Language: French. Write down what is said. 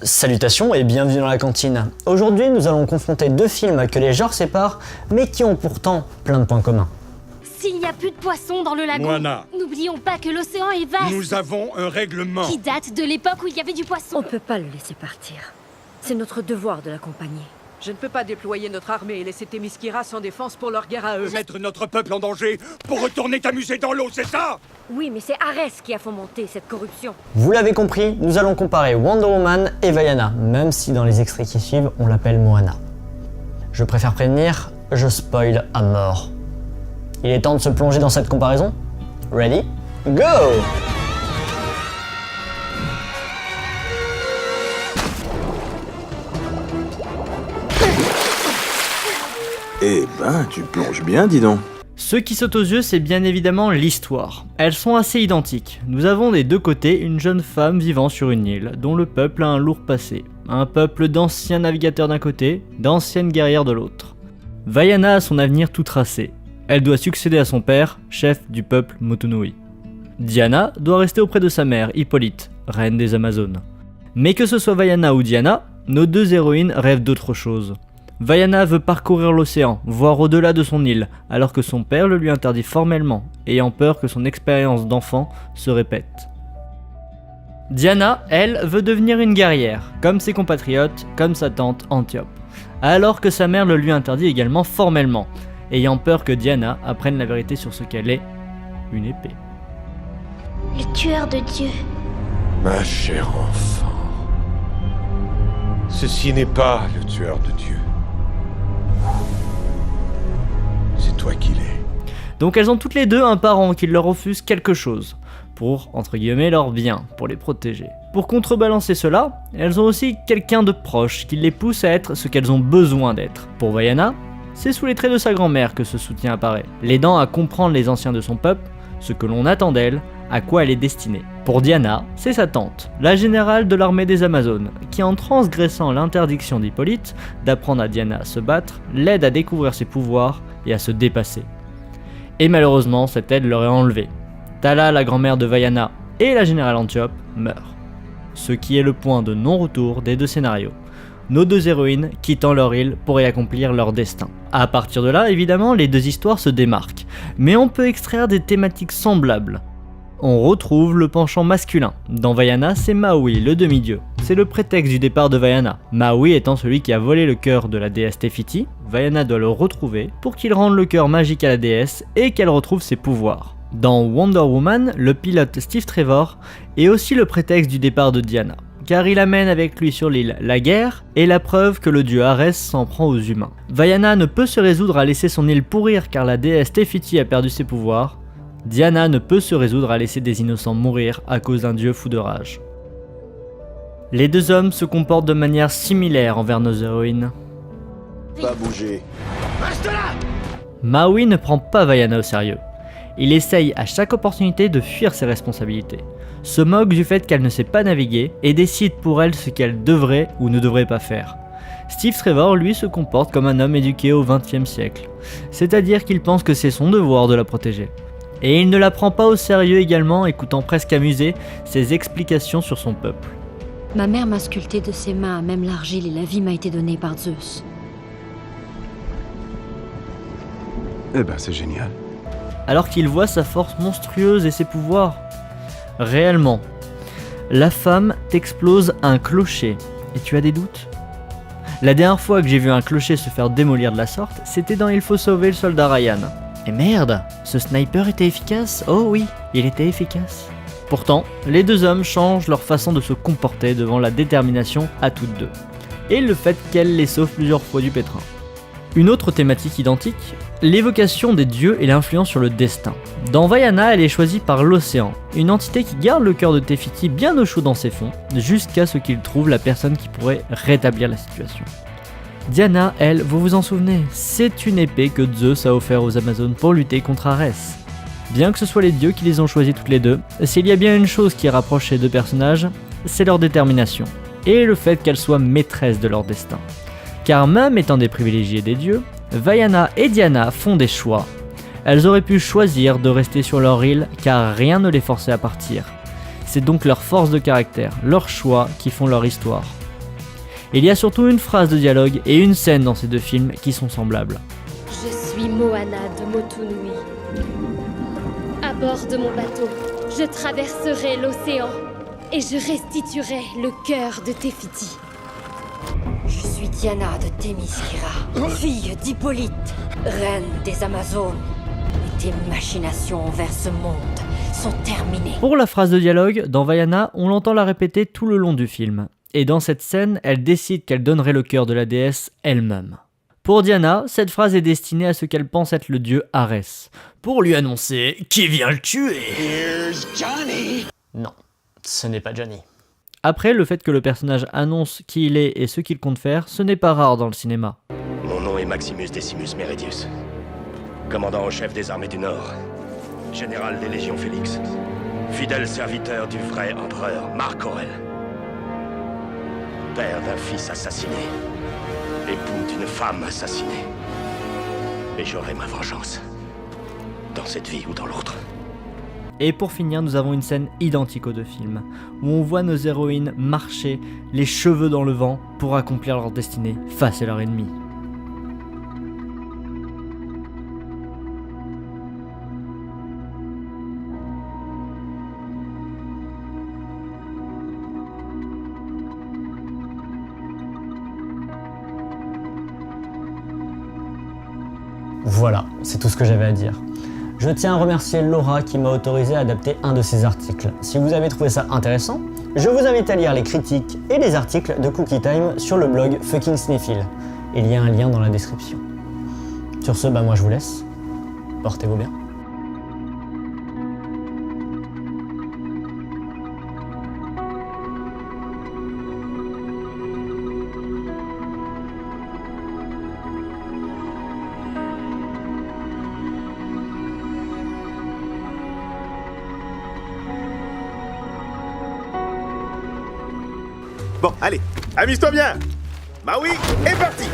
Salutations et bienvenue dans la cantine. Aujourd'hui, nous allons confronter deux films que les genres séparent, mais qui ont pourtant plein de points communs. S'il n'y a plus de poissons dans le lagon, Moana. n'oublions pas que l'océan est vaste, Nous avons un règlement. qui date de l'époque où il y avait du poisson. On peut pas le laisser partir. C'est notre devoir de l'accompagner. Je ne peux pas déployer notre armée et laisser Themyscira sans défense pour leur guerre à eux. Mettre notre peuple en danger pour retourner t'amuser dans l'eau, c'est ça? Oui, mais c'est Arès qui a fomenté cette corruption. Vous l'avez compris, nous allons comparer Wonder Woman et Vaiana, même si dans les extraits qui suivent, on l'appelle Moana. Je préfère prévenir, je spoil à mort. Il est temps de se plonger dans cette comparaison. Ready? Go! Eh ben, tu plonges bien, dis donc. Ce qui saute aux yeux, c'est bien évidemment l'histoire. Elles sont assez identiques. Nous avons des deux côtés une jeune femme vivant sur une île, dont le peuple a un lourd passé. Un peuple d'anciens navigateurs d'un côté, d'anciennes guerrières de l'autre. Vaiana a son avenir tout tracé. Elle doit succéder à son père, chef du peuple Motunui. Diana doit rester auprès de sa mère, Hippolyte, reine des Amazones. Mais que ce soit Vaiana ou Diana, nos deux héroïnes rêvent d'autre chose. Vaiana veut parcourir l'océan, voir au-delà de son île, alors que son père le lui interdit formellement, ayant peur que son expérience d'enfant se répète. Diana, elle, veut devenir une guerrière, comme ses compatriotes, comme sa tante Antiope, alors que sa mère le lui interdit également formellement, ayant peur que Diana apprenne la vérité sur ce qu'elle est, une épée. Le tueur de Dieu. Ma chère enfant, ceci n'est pas le tueur de Dieu. C'est toi qui l'es. Donc elles ont toutes les deux un parent qui leur refuse quelque chose, pour, entre guillemets, leur bien, pour les protéger. Pour contrebalancer cela, elles ont aussi quelqu'un de proche qui les pousse à être ce qu'elles ont besoin d'être. Pour Vaiana, c'est sous les traits de sa grand-mère que ce soutien apparaît, l'aidant à comprendre les anciens de son peuple, ce que l'on attend d'elle, à quoi elle est destinée. Pour Diana, c'est sa tante, la générale de l'armée des Amazones, qui en transgressant l'interdiction d'Hippolyte d'apprendre à Diana à se battre, l'aide à découvrir ses pouvoirs et à se dépasser. Et malheureusement, cette aide leur est enlevée. Tala, la grand-mère de Vaiana, et la générale Antiope meurent. Ce qui est le point de non-retour des deux scénarios. Nos deux héroïnes quittant leur île pour y accomplir leur destin. À partir de là, évidemment, les deux histoires se démarquent, mais on peut extraire des thématiques semblables. On retrouve le penchant masculin. Dans Vaiana, c'est Maui, le demi-dieu. C'est le prétexte du départ de Vaiana. Maui étant celui qui a volé le cœur de la déesse Tefiti, Vaiana doit le retrouver pour qu'il rende le cœur magique à la déesse et qu'elle retrouve ses pouvoirs. Dans Wonder Woman, le pilote Steve Trevor est aussi le prétexte du départ de Diana, car il amène avec lui sur l'île la guerre et la preuve que le dieu Arès s'en prend aux humains. Vaiana ne peut se résoudre à laisser son île pourrir car la déesse Tefiti a perdu ses pouvoirs. Diana ne peut se résoudre à laisser des innocents mourir à cause d'un dieu fou de rage. Les deux hommes se comportent de manière similaire envers nos héroïnes. Pas bouger. Maui ne prend pas Vaiana au sérieux. Il essaye à chaque opportunité de fuir ses responsabilités, se moque du fait qu'elle ne sait pas naviguer et décide pour elle ce qu'elle devrait ou ne devrait pas faire. Steve Trevor, lui, se comporte comme un homme éduqué au XXe siècle, c'est-à-dire qu'il pense que c'est son devoir de la protéger. Et il ne la prend pas au sérieux également, écoutant presque amusé ses explications sur son peuple. Ma mère m'a sculpté de ses mains à même l'argile et la vie m'a été donnée par Zeus. Eh ben, c'est génial. Alors qu'il voit sa force monstrueuse et ses pouvoirs. Réellement, la femme t'explose un clocher. Et tu as des doutes ? La dernière fois que j'ai vu un clocher se faire démolir de la sorte, c'était dans Il faut sauver le soldat Ryan. Et merde, ce sniper était efficace ? Oh oui, il était efficace. Pourtant, les deux hommes changent leur façon de se comporter devant la détermination à toutes deux. Et le fait qu'elle les sauve plusieurs fois du pétrin. Une autre thématique identique, l'évocation des dieux et l'influence sur le destin. Dans Vaiana, elle est choisie par l'océan, une entité qui garde le cœur de Tefiti bien au chaud dans ses fonds, jusqu'à ce qu'il trouve la personne qui pourrait rétablir la situation. Diana, elle, vous vous en souvenez, c'est une épée que Zeus a offert aux Amazones pour lutter contre Arès. Bien que ce soit les dieux qui les ont choisis toutes les deux, s'il y a bien une chose qui rapproche ces deux personnages, c'est leur détermination, et le fait qu'elles soient maîtresses de leur destin. Car même étant des privilégiés des dieux, Vaiana et Diana font des choix. Elles auraient pu choisir de rester sur leur île car rien ne les forçait à partir. C'est donc leur force de caractère, leurs choix qui font leur histoire. Il y a surtout une phrase de dialogue et une scène dans ces deux films qui sont semblables. Je suis Moana de Motunui. À bord de mon bateau, je traverserai l'océan et je restituerai le cœur de Tefiti. Je suis Diana de Themyscira, fille d'Hippolyte, reine des Amazones. Et tes machinations envers ce monde sont terminées. Pour la phrase de dialogue, dans Vaiana, on l'entend la répéter tout le long du film. Et dans cette scène, elle décide qu'elle donnerait le cœur de la déesse elle-même. Pour Diana, cette phrase est destinée à ce qu'elle pense être le dieu Arès, pour lui annoncer qui vient le tuer. Non, ce n'est pas Johnny. Après, le fait que le personnage annonce qui il est et ce qu'il compte faire, ce n'est pas rare dans le cinéma. Mon nom est Maximus Decimus Meridius, commandant en chef des armées du Nord, général des légions Félix, fidèle serviteur du vrai empereur Marc Aurèle, père d'un fils assassiné, époux d'une femme assassinée. Et j'aurai ma vengeance, dans cette vie ou dans l'autre. Et pour finir, nous avons une scène identique aux deux films, où on voit nos héroïnes marcher, les cheveux dans le vent, pour accomplir leur destinée face à leur ennemi. Voilà, c'est tout ce que j'avais à dire. Je tiens à remercier Laura qui m'a autorisé à adapter un de ses articles. Si vous avez trouvé ça intéressant, je vous invite à lire les critiques et les articles de Cookie Time sur le blog Fucking Sniffle. Il y a un lien dans la description. Sur ce, moi je vous laisse. Portez-vous bien. Bon, allez, amuse-toi bien. Bah oui, et parti.